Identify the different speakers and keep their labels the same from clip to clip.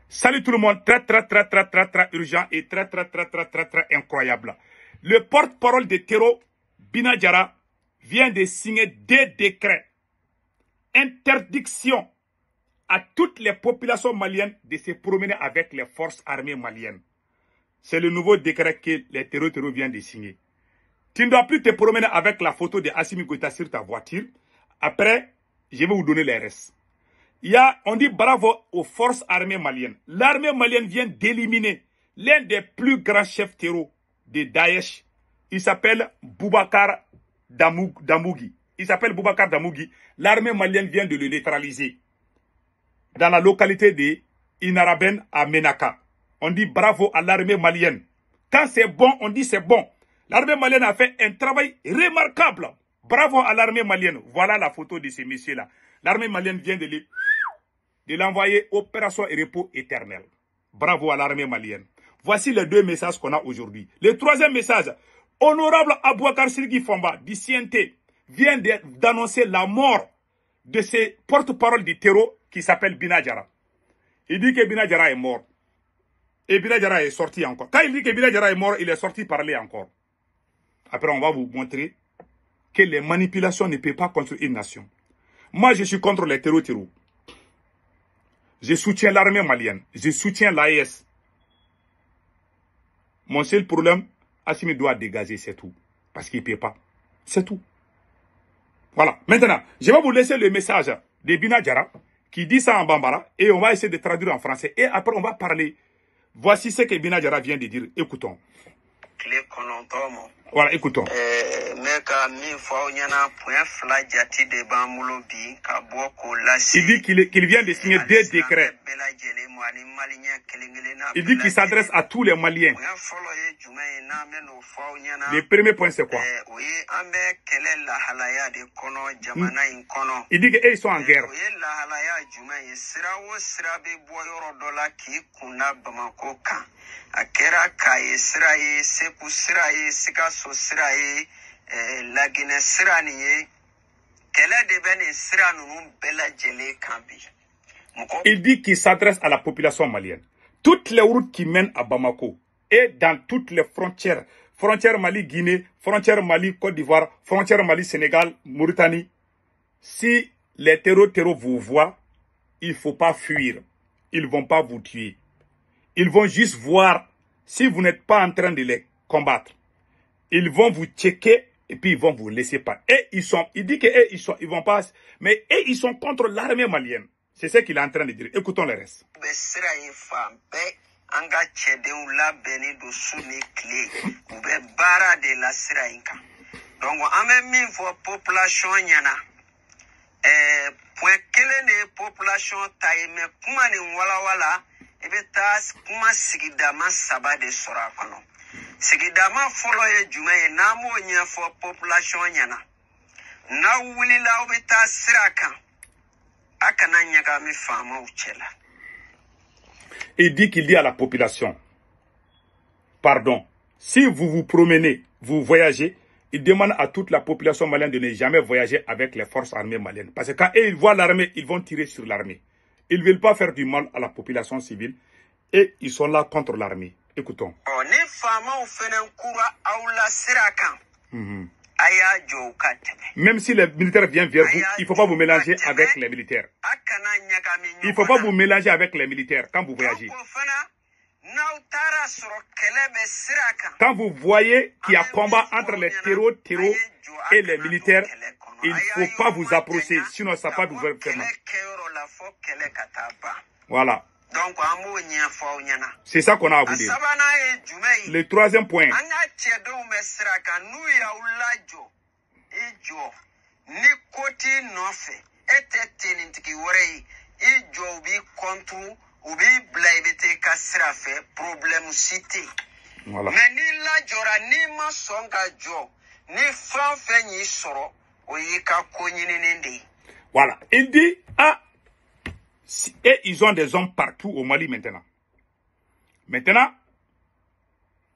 Speaker 1: Salut tout le monde, très urgent et très incroyable. Le porte-parole de Tero, Bina Diarra, vient de signer 2 décrets. Interdiction à toutes les populations maliennes de se promener avec les forces armées maliennes. C'est le nouveau décret que les Tero viennent de signer. Tu ne dois plus te promener avec la photo de Assimi Goïta sur ta voiture. Après, je vais vous donner les restes. On dit bravo aux forces armées maliennes. L'armée malienne vient d'éliminer l'un des plus grands chefs terroristes de Daesh. Il s'appelle Boubacar Damougui. L'armée malienne vient de le neutraliser dans la localité de Inaraben à Menaka. On dit bravo à l'armée malienne. Quand c'est bon, on dit c'est bon. L'armée malienne a fait un travail remarquable. Bravo à l'armée malienne. Voilà la photo de ces messieurs-là. L'armée malienne vient de l'envoyer opération et repos éternel. Bravo à l'armée malienne. Voici les 2 messages qu'on a aujourd'hui. Le 3e message, honorable Abouakar Sirgi Famba du CNT vient d'annoncer la mort de ce porte-parole du terreau qui s'appelle Bina Diarra. Il dit que Bina Diarra est mort. Et Bina Diarra est sorti encore. Quand il dit que Bina Diarra est mort, il est sorti parler encore. Après, on va vous montrer que les manipulations ne peuvent pas construire une nation. Moi, je suis contre les terreaux. Je soutiens l'armée malienne. Je soutiens l'AES. Mon seul problème, Assimi doit dégager, c'est tout. Parce qu'il ne peut pas. C'est tout. Voilà. Maintenant, je vais vous laisser le message de Bina Diarra qui dit ça en bambara et on va essayer de traduire en français. Et après, on va parler. Voici ce que Bina Diarra vient de dire. Écoutons. Voilà, écoutons. Il dit qu'il vient de signer 2 décrets. Il dit qu'il s'adresse à tous les Maliens. Le premier point, c'est quoi? Il dit qu'ils sont en guerre. Il dit qu'il s'adresse à la population malienne. Toutes les routes qui mènent à Bamako et dans toutes les frontières, frontière Mali-Guinée, frontière Mali-Côte d'Ivoire, frontière Mali-Sénégal, Mauritanie, si les terreaux vous voient, il ne faut pas fuir. Ils ne vont pas vous tuer. Ils vont juste voir si vous n'êtes pas en train de les combattre. Ils vont vous checker et puis ils vont vous laisser pas. Et il dit que ils vont pas, mais ils sont contre l'armée malienne. C'est ce qu'il est en train de dire. Écoutons le reste.
Speaker 2: Donc, population point population taïme kuma ni wala ebeta kuma sigidama saba de sora kono sigidama folo ye jumaye namo nyafo population nyana na wuli la obeta siraka akana nyaga mi fama uchela.
Speaker 1: Il dit qu'il dit à la population, pardon, si vous vous promenez, vous voyagez, il demande à toute la population malienne de ne jamais voyager avec les forces armées maliennes. Parce que quand ils voient l'armée, ils vont tirer sur l'armée. Ils ne veulent pas faire du mal à la population civile. Et ils sont là contre l'armée. Écoutons. Même si les militaires viennent vers vous, il ne faut pas vous mélanger avec les militaires. Il ne faut pas vous mélanger avec les militaires quand vous voyagez. Quand vous voyez qu'il y a combat entre les terreaux et les militaires, il ne faut pas vous approcher, sinon ça va vous faire mal. Voilà. C'est ça qu'on a à vous dire. Le 3e point. Voilà. Voilà. Il dit, et ils ont des hommes partout au Mali maintenant.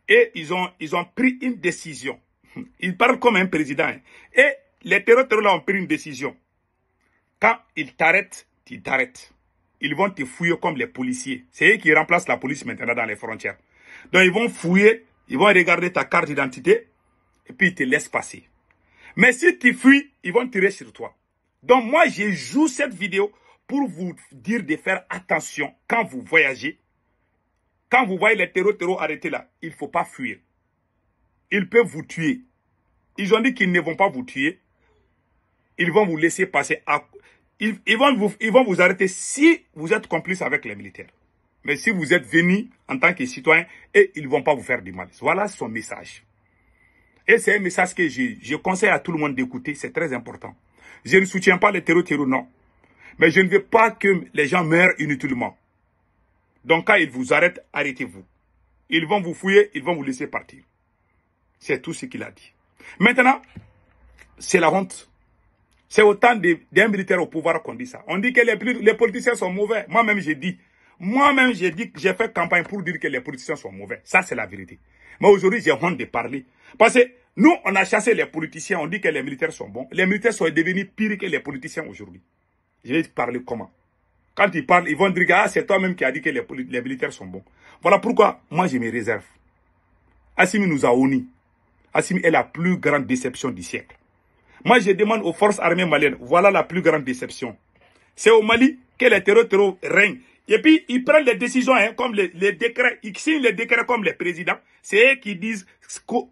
Speaker 1: Et ils ont pris une décision. Ils parlent comme un président. Et les terroristes là ont pris une décision. Quand ils t'arrêtent, tu t'arrêtes. ils vont te fouiller comme les policiers. C'est eux qui remplacent la police maintenant dans les frontières. Donc ils vont fouiller, ils vont regarder ta carte d'identité et puis ils te laissent passer. Mais si tu fuis, ils vont tirer sur toi. Donc moi, je joue cette vidéo pour vous dire de faire attention quand vous voyagez. Quand vous voyez les terreaux arrêtés là, il ne faut pas fuir. Ils peuvent vous tuer. Ils ont dit qu'ils ne vont pas vous tuer. Ils vont vous laisser passer. Ils vont vous arrêter si vous êtes complice avec les militaires. Mais si vous êtes venu en tant que citoyen, et ils ne vont pas vous faire du mal. Voilà son message. Et c'est un message que je conseille à tout le monde d'écouter. C'est très important. Je ne soutiens pas les terreaux, non. Mais je ne veux pas que les gens meurent inutilement. Donc quand ils vous arrêtent, arrêtez-vous. Ils vont vous fouiller, ils vont vous laisser partir. C'est tout ce qu'il a dit. Maintenant, c'est la honte. C'est autant d'un militaire au pouvoir qu'on dit ça. On dit que les politiciens sont mauvais. Moi-même, j'ai dit que j'ai fait campagne pour dire que les politiciens sont mauvais. Ça, c'est la vérité. Mais aujourd'hui, j'ai honte de parler. Parce que nous, on a chassé les politiciens, on dit que les militaires sont bons. Les militaires sont devenus pires que les politiciens aujourd'hui. Je vais te parler comment. Quand ils parlent, ils vont dire que c'est toi-même qui as dit que les militaires sont bons. Voilà pourquoi moi, je me réserve. Assimi nous a honnis. Assimi est la plus grande déception du siècle. Moi, je demande aux forces armées maliennes, voilà la plus grande déception. C'est au Mali que les terreaux règnent. Et puis, ils prennent les décisions, hein, comme les décrets. Ils signent les décrets comme les présidents. C'est eux qui disent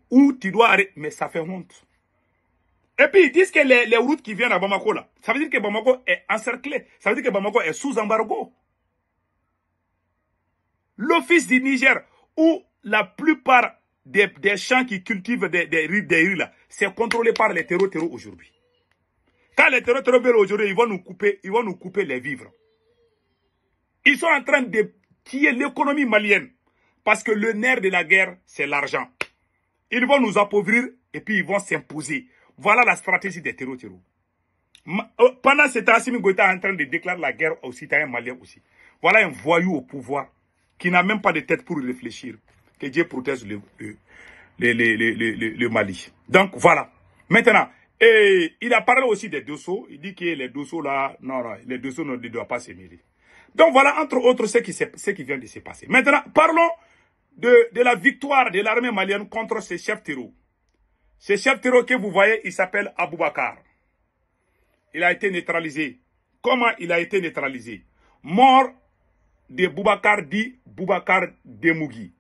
Speaker 1: où tu dois arrêter. Mais ça fait honte. Et puis, ils disent que les routes qui viennent à Bamako, là, ça veut dire que Bamako est encerclé. Ça veut dire que Bamako est sous embargo. L'office du Niger, où la plupart des champs qui cultivent des riz là, c'est contrôlé par les terreaux aujourd'hui. Quand les terreaux veulent aujourd'hui, ils vont nous couper les vivres. Ils sont en train de piller l'économie malienne. Parce que le nerf de la guerre, c'est l'argent. Ils vont nous appauvrir et puis ils vont s'imposer. Voilà la stratégie des terreaux. Pendant ce temps, Assimi Goïta est en train de déclarer la guerre aux citoyens maliens aussi. Voilà un voyou au pouvoir qui n'a même pas de tête pour réfléchir. Que Dieu protège le Mali. Donc voilà. Maintenant, il a parlé aussi des Dosso. Il dit que les Dosso là, non, les Dosso ne doivent pas se mêler. Donc voilà, entre autres, ce qui vient de se passer. Maintenant, parlons de la victoire de l'armée malienne contre ces chefs terreaux. Ce chef terreau que vous voyez, il s'appelle Aboubakar. Il a été neutralisé. Comment il a été neutralisé? Mort de Boubacar dit Boubacar Demougui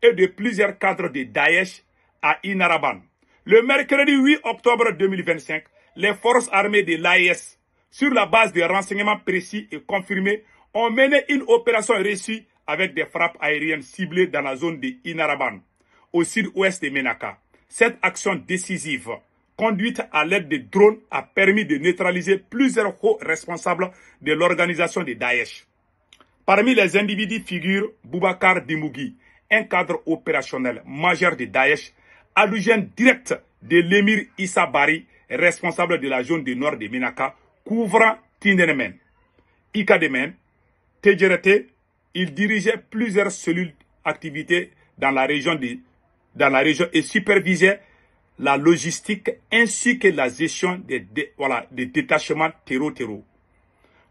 Speaker 1: et de plusieurs cadres de Daesh à Inaraban. Le mercredi 8 octobre 2025, les forces armées de l'AES, sur la base de renseignements précis et confirmés, ont mené une opération réussie avec des frappes aériennes ciblées dans la zone de Inaraban, au sud-ouest de Ménaka. Cette action décisive, conduite à l'aide de drones, a permis de neutraliser plusieurs hauts responsables de l'organisation de Daesh. Parmi les individus figure Boubacar Demougui, un cadre opérationnel majeur de Daesh, allusion directe de l'émir Issa Bari, responsable de la zone du nord de Ménaka, couvrant Tindenemen. Ikademen, Tedjerete, il dirigeait plusieurs cellules d'activité dans la région et supervisait la logistique ainsi que la gestion des détachements terreaux.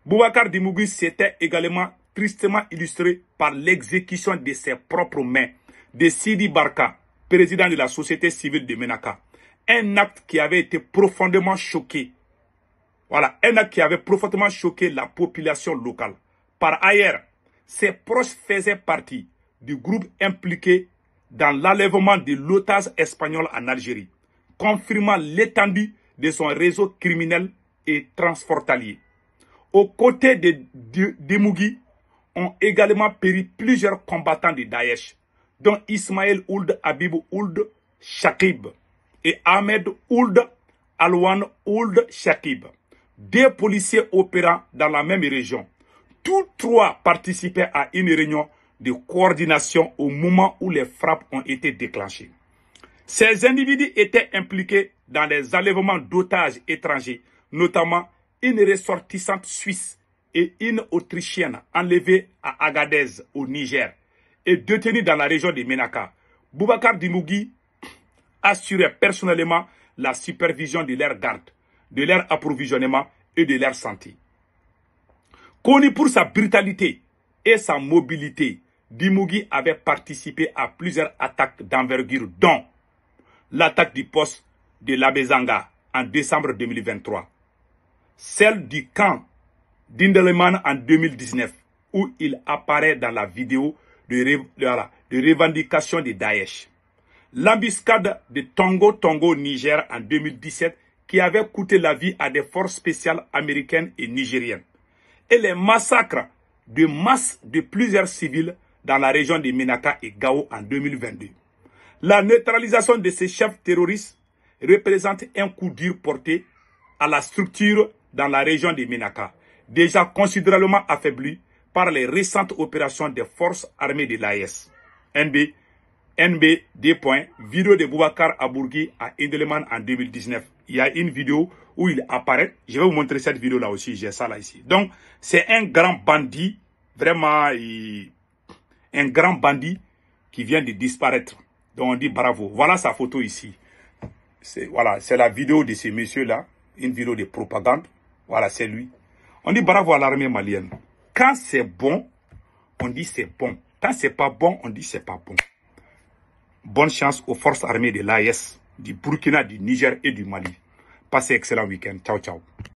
Speaker 1: Boubacar Demougui s'était également tristement illustré par l'exécution de ses propres mains de Sidi Barka, président de la société civile de Ménaka. Un acte qui avait été profondément choqué. Voilà, un acte qui avait profondément choqué la population locale. Par ailleurs, ses proches faisaient partie du groupe impliqué dans l'enlèvement de l'otage espagnol en Algérie, confirmant l'étendue de son réseau criminel et transfrontalier. Aux côtés de Demougui ont également péri plusieurs combattants de Daesh, dont Ismaël Ould Habib Ould Shakib et Ahmed Ould Alwan Ould Shakib, deux policiers opérant dans la même région. Tous trois participaient à une réunion de coordination au moment où les frappes ont été déclenchées. Ces individus étaient impliqués dans les enlèvements d'otages étrangers, notamment une ressortissante suisse et une autrichienne enlevées à Agadez, au Niger, et détenues dans la région de Ménaka. Boubacar Demougui assurait personnellement la supervision de leur garde, de leur approvisionnement et de leur santé. Connu pour sa brutalité et sa mobilité, Dimougi avait participé à plusieurs attaques d'envergure, dont l'attaque du poste de l'Abezanga en décembre 2023, celle du camp d'Indeleman en 2019, où il apparaît dans la vidéo de revendication de Daesh, l'embuscade de Tongo Niger en 2017 qui avait coûté la vie à des forces spéciales américaines et nigériennes, et les massacres de masse de plusieurs civils dans la région de Menaka et Gao en 2022. La neutralisation de ces chefs terroristes représente un coup dur porté à la structure dans la région de Menaka, déjà considérablement affaiblie par les récentes opérations des forces armées de l'AES. Vidéo de Boubacar Abourgui à Indeleman en 2019. Il y a une vidéo où il apparaît. Je vais vous montrer cette vidéo là aussi. J'ai ça là ici. Donc, c'est un grand bandit, vraiment, un grand bandit qui vient de disparaître. Donc, on dit bravo. Voilà sa photo ici. Voilà, c'est la vidéo de ce monsieur-là. Une vidéo de propagande. Voilà, c'est lui. On dit bravo à l'armée malienne. Quand c'est bon, on dit c'est bon. Quand c'est pas bon, on dit c'est pas bon. Bonne chance aux forces armées de l'AES, du Burkina, du Niger et du Mali. Passez excellent week-end. Ciao, ciao.